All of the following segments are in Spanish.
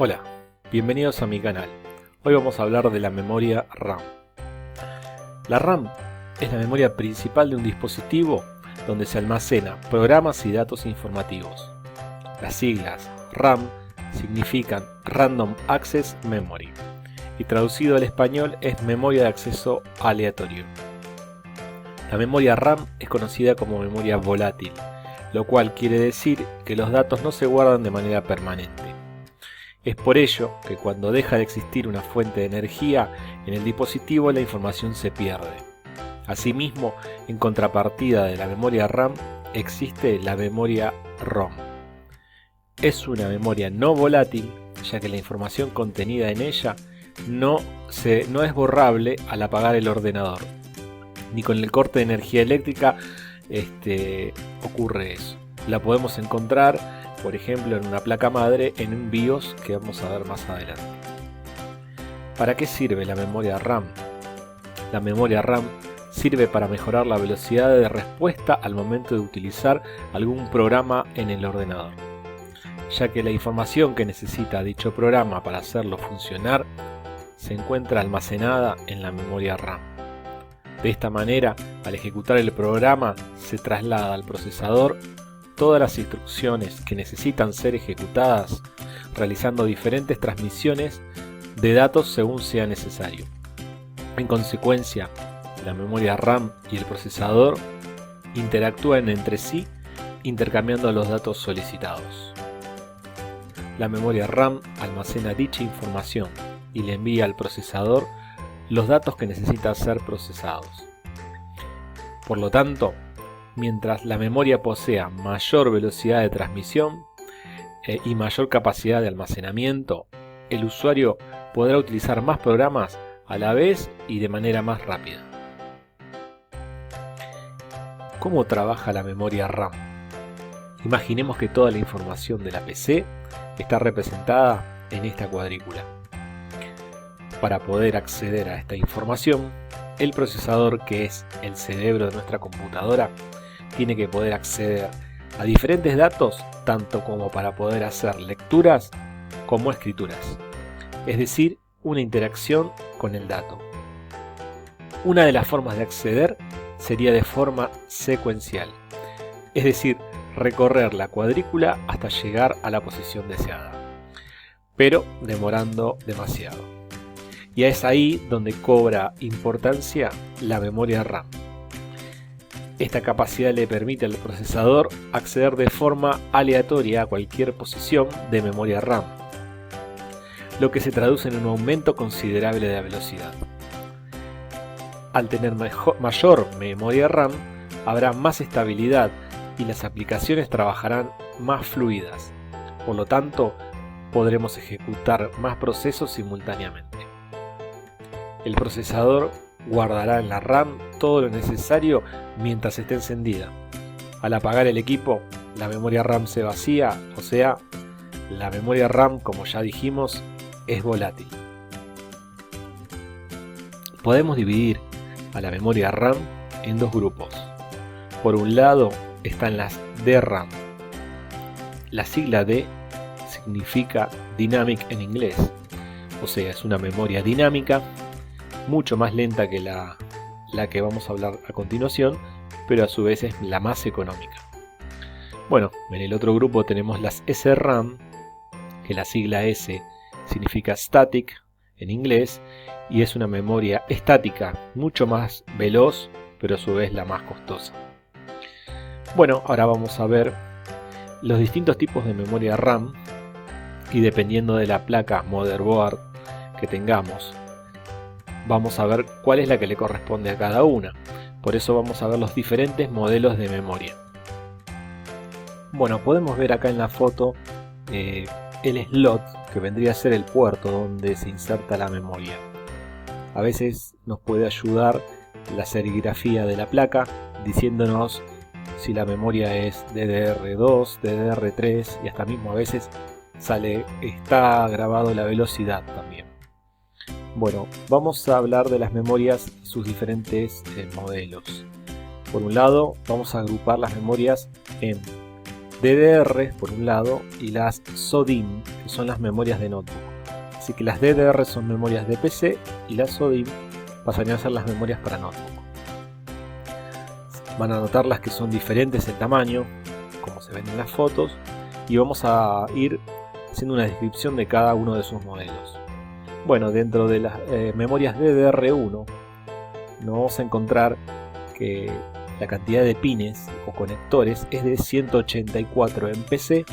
Hola, bienvenidos a mi canal. Hoy vamos a hablar de la memoria RAM. La RAM es la memoria principal de un dispositivo donde se almacena programas y datos informativos. Las siglas RAM significan Random Access Memory y traducido al español es memoria de acceso aleatorio. La memoria RAM es conocida como memoria volátil, lo cual quiere decir que los datos no se guardan de manera permanente. Es por ello que cuando deja de existir una fuente de energía en el dispositivo, la información se pierde. Asimismo, en contrapartida de la memoria RAM, existe la memoria ROM. Es una memoria no volátil, ya que la información contenida en ella no es borrable al apagar el ordenador. Ni con el corte de energía eléctrica ocurre eso. La podemos encontrar, por ejemplo, en una placa madre en un BIOS que vamos a ver más adelante. ¿Para qué sirve la memoria RAM? La memoria RAM sirve para mejorar la velocidad de respuesta al momento de utilizar algún programa en el ordenador, ya que la información que necesita dicho programa para hacerlo funcionar se encuentra almacenada en la memoria RAM. De esta manera, al ejecutar el programa, se traslada al procesador todas las instrucciones que necesitan ser ejecutadas, realizando diferentes transmisiones de datos según sea necesario. En consecuencia, la memoria RAM y el procesador interactúan entre sí, intercambiando los datos solicitados. La memoria RAM almacena dicha información y le envía al procesador los datos que necesitan ser procesados. Por lo tanto, mientras la memoria posea mayor velocidad de transmisión y mayor capacidad de almacenamiento, el usuario podrá utilizar más programas a la vez y de manera más rápida. ¿Cómo trabaja la memoria RAM? Imaginemos que toda la información de la PC está representada en esta cuadrícula. Para poder acceder a esta información, el procesador, que es el cerebro de nuestra computadora, tiene que poder acceder a diferentes datos, tanto como para poder hacer lecturas como escrituras, es decir, una interacción con el dato. Una de las formas de acceder sería de forma secuencial, es decir, recorrer la cuadrícula hasta llegar a la posición deseada, pero demorando demasiado. Y es ahí donde cobra importancia la memoria RAM. Esta capacidad le permite al procesador acceder de forma aleatoria a cualquier posición de memoria RAM, lo que se traduce en un aumento considerable de la velocidad. Al tener mayor memoria RAM, habrá más estabilidad y las aplicaciones trabajarán más fluidas. Por lo tanto, podremos ejecutar más procesos simultáneamente. El procesador guardará en la RAM todo lo necesario mientras esté encendida. Al apagar el equipo, la memoria RAM se vacía, o sea, la memoria RAM, como ya dijimos, es volátil. Podemos dividir a la memoria RAM en dos grupos. Por un lado están las DRAM. La sigla D significa Dynamic en inglés, o sea, es una memoria dinámica, mucho más lenta que la que vamos a hablar a continuación, pero a su vez es la más económica. Bueno, en el otro grupo tenemos las SRAM, que la sigla S significa Static en inglés, y es una memoria estática, mucho más veloz, pero a su vez la más costosa. Bueno, ahora vamos a ver los distintos tipos de memoria RAM, y dependiendo de la placa motherboard que tengamos, vamos a ver cuál es la que le corresponde a cada una. Por eso vamos a ver los diferentes modelos de memoria. Bueno, podemos ver acá en la foto el slot, que vendría a ser el puerto donde se inserta la memoria. A veces nos puede ayudar la serigrafía de la placa diciéndonos si la memoria es DDR2, DDR3 y hasta mismo a veces está grabado la velocidad también. Bueno, vamos a hablar de las memorias y sus diferentes modelos. Por un lado, vamos a agrupar las memorias en DDR por un lado y las SODIMM, que son las memorias de notebook. Así que las DDR son memorias de PC y las SODIMM pasarían a ser las memorias para notebook. Van a notar las que son diferentes en tamaño, como se ven en las fotos, y vamos a ir haciendo una descripción de cada uno de sus modelos. Bueno, dentro de las memorias DDR1 nos vamos a encontrar que la cantidad de pines o conectores es de 184 en PC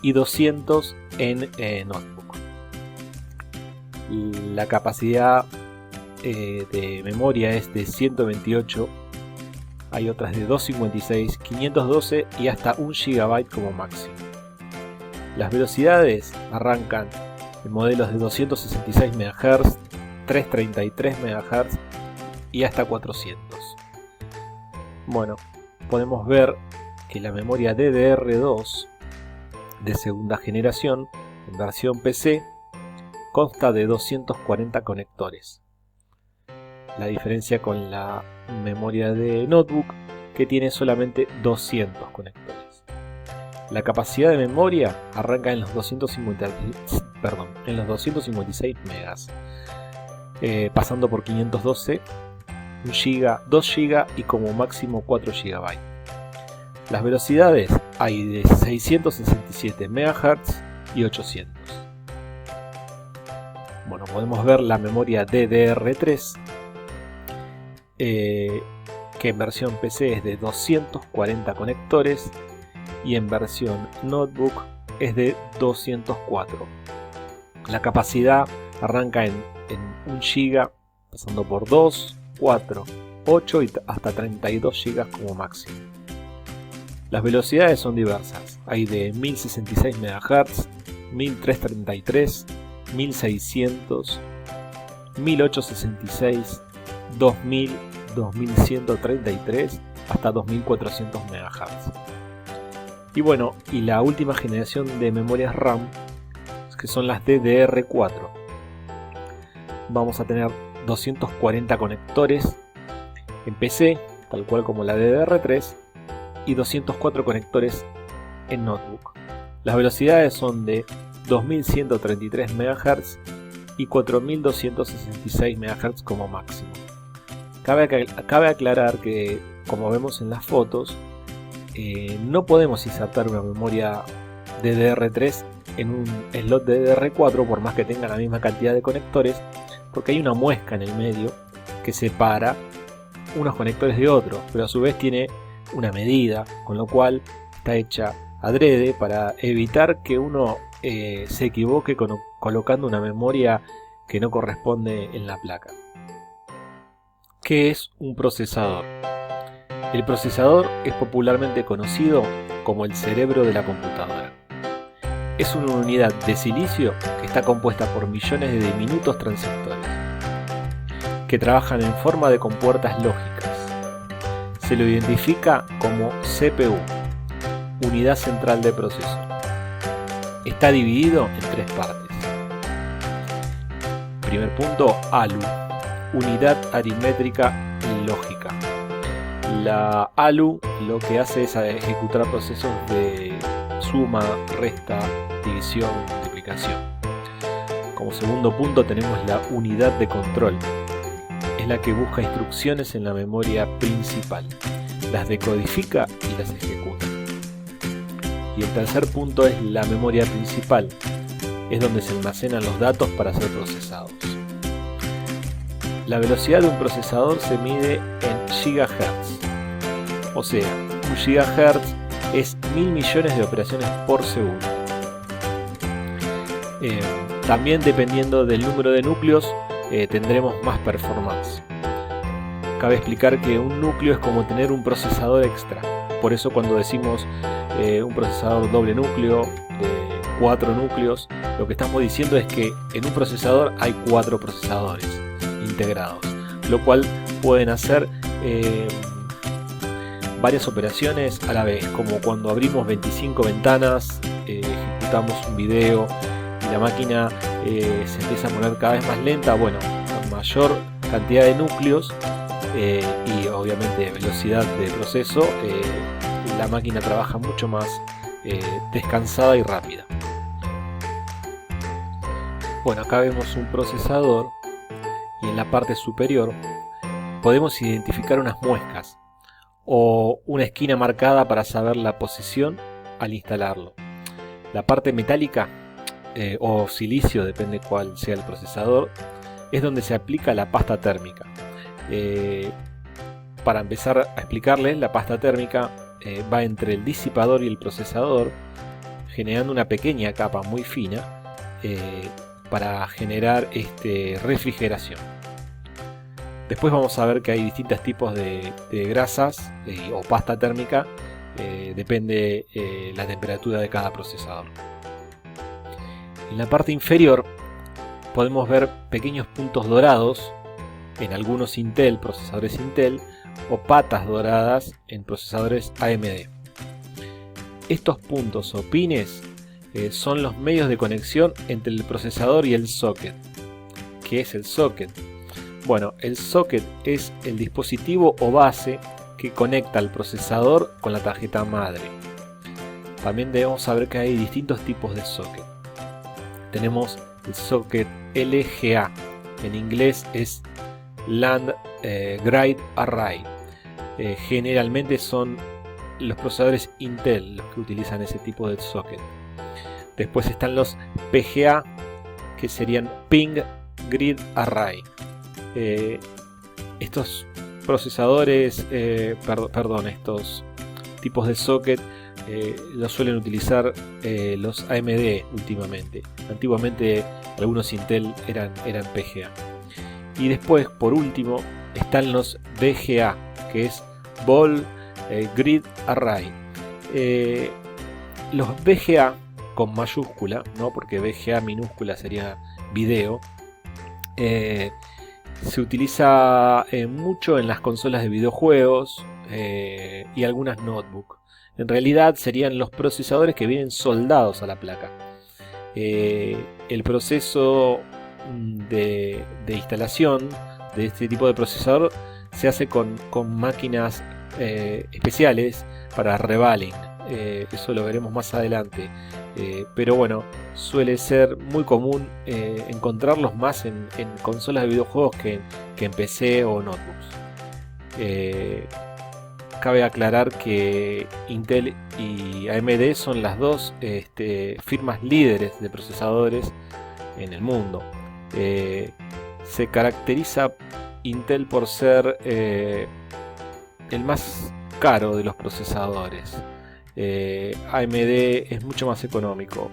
y 200 en notebook. La capacidad de memoria es de 128, hay otras de 256, 512 y hasta 1 GB como máximo. Las velocidades arrancan en modelos de 266 MHz, 333 MHz y hasta 400. Bueno, podemos ver que la memoria DDR2 de segunda generación, en versión PC, consta de 240 conectores. La diferencia con la memoria de notebook, que tiene solamente 200 conectores. La capacidad de memoria arranca en los 256 megas, pasando por 512, 1 GB, 2 GB y como máximo 4 GB. Las velocidades hay de 667 MHz y 800. Bueno, podemos ver la memoria DDR3, que en versión PC es de 240 conectores y en versión notebook es de 204. La capacidad arranca en 1 GB, pasando por 2, 4, 8 y hasta 32 GB como máximo. Las velocidades son diversas, hay de 1066 MHz, 1333, 1600, 1866, 2000, 2133 hasta 2400 MHz. Y bueno, y la última generación de memorias RAM, que son las DDR4. Vamos a tener 240 conectores en PC, tal cual como la DDR3, y 204 conectores en notebook. Las velocidades son de 2133 MHz y 4266 MHz como máximo. Cabe aclarar que, como vemos en las fotos, no podemos insertar una memoria DDR3 en un slot DDR4 por más que tenga la misma cantidad de conectores, porque hay una muesca en el medio que separa unos conectores de otros, pero a su vez tiene una medida, con lo cual está hecha adrede para evitar que uno se equivoque colocando una memoria que no corresponde en la placa. ¿Qué es un procesador? El procesador es popularmente conocido como el cerebro de la computadora. Es una unidad de silicio que está compuesta por millones de diminutos transistores que trabajan en forma de compuertas lógicas. Se lo identifica como CPU, unidad central de proceso. Está dividido en 3 partes. Primer punto, ALU, unidad aritmétrica lógica. La ALU lo que hace es ejecutar procesos de suma, resta, división, multiplicación. Como segundo punto tenemos la unidad de control. Es la que busca instrucciones en la memoria principal, las decodifica y las ejecuta. Y el tercer punto es la memoria principal, es donde se almacenan los datos para ser procesados. La velocidad de un procesador se mide en gigahertz, o sea, un gigahertz es 1000 millones de operaciones por segundo. También dependiendo del número de núcleos tendremos más performance. Cabe explicar que un núcleo es como tener un procesador extra, por eso cuando decimos un procesador doble núcleo de 4 núcleos, lo que estamos diciendo es que en un procesador hay 4 procesadores integrados, lo cual pueden hacer varias operaciones a la vez, como cuando abrimos 25 ventanas, ejecutamos un video y la máquina se empieza a poner cada vez más lenta. Bueno, con mayor cantidad de núcleos y obviamente velocidad de proceso, la máquina trabaja mucho más descansada y rápida. Bueno, acá vemos un procesador y en la parte superior podemos identificar unas muescas o una esquina marcada para saber la posición al instalarlo. La parte metálica o silicio, depende cuál sea el procesador, es donde se aplica la pasta térmica. Para empezar a explicarles, la pasta térmica va entre el disipador y el procesador, generando una pequeña capa muy fina para generar refrigeración. Después vamos a ver que hay distintos tipos de grasas o pasta térmica, depende la temperatura de cada procesador. En la parte inferior podemos ver pequeños puntos dorados en algunos Intel, procesadores Intel, o patas doradas en procesadores AMD. Estos puntos o pines son los medios de conexión entre el procesador y el socket. ¿Qué es el socket? Bueno, el socket es el dispositivo o base que conecta al procesador con la tarjeta madre. También debemos saber que hay distintos tipos de socket. Tenemos el socket LGA, en inglés es Land Grade Array. Generalmente son los procesadores Intel los que utilizan ese tipo de socket. Después están los PGA, que serían Pin Grid Array. Estos procesadores, estos tipos de socket los suelen utilizar los AMD últimamente. Antiguamente algunos Intel eran PGA. Y después, por último, están los BGA, que es Ball Grid Array. Los BGA con mayúscula, ¿no? Porque BGA minúscula sería video. Se utiliza mucho en las consolas de videojuegos y algunas notebooks. En realidad serían los procesadores que vienen soldados a la placa. El proceso de instalación de este tipo de procesador se hace con máquinas especiales para revaling. Eso lo veremos más adelante. Pero bueno, suele ser muy común encontrarlos más en consolas de videojuegos que en PC o notebooks. Cabe aclarar que Intel y AMD son las dos firmas líderes de procesadores en el mundo. Se caracteriza Intel por ser el más caro de los procesadores. AMD es mucho más económico.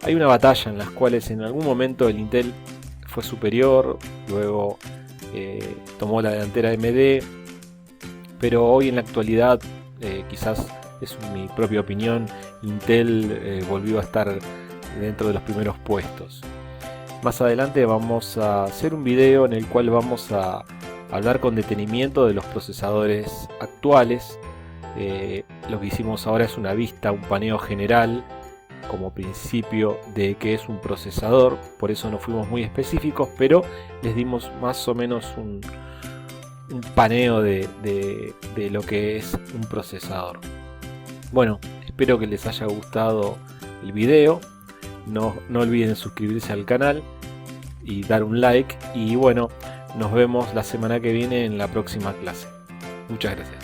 Hay una batalla en las cuales en algún momento el Intel fue superior, luego tomó la delantera AMD, pero hoy en la actualidad, quizás es mi propia opinión, Intel volvió a estar dentro de los primeros puestos. Más adelante vamos a hacer un video en el cual vamos a hablar con detenimiento de los procesadores actuales. Lo que hicimos ahora es una vista, un paneo general como principio de qué es un procesador, por eso no fuimos muy específicos, pero les dimos más o menos un paneo de lo que es un procesador. Bueno, espero que les haya gustado el video. No olviden suscribirse al canal y dar un like, y bueno, nos vemos la semana que viene en la próxima clase. Muchas gracias.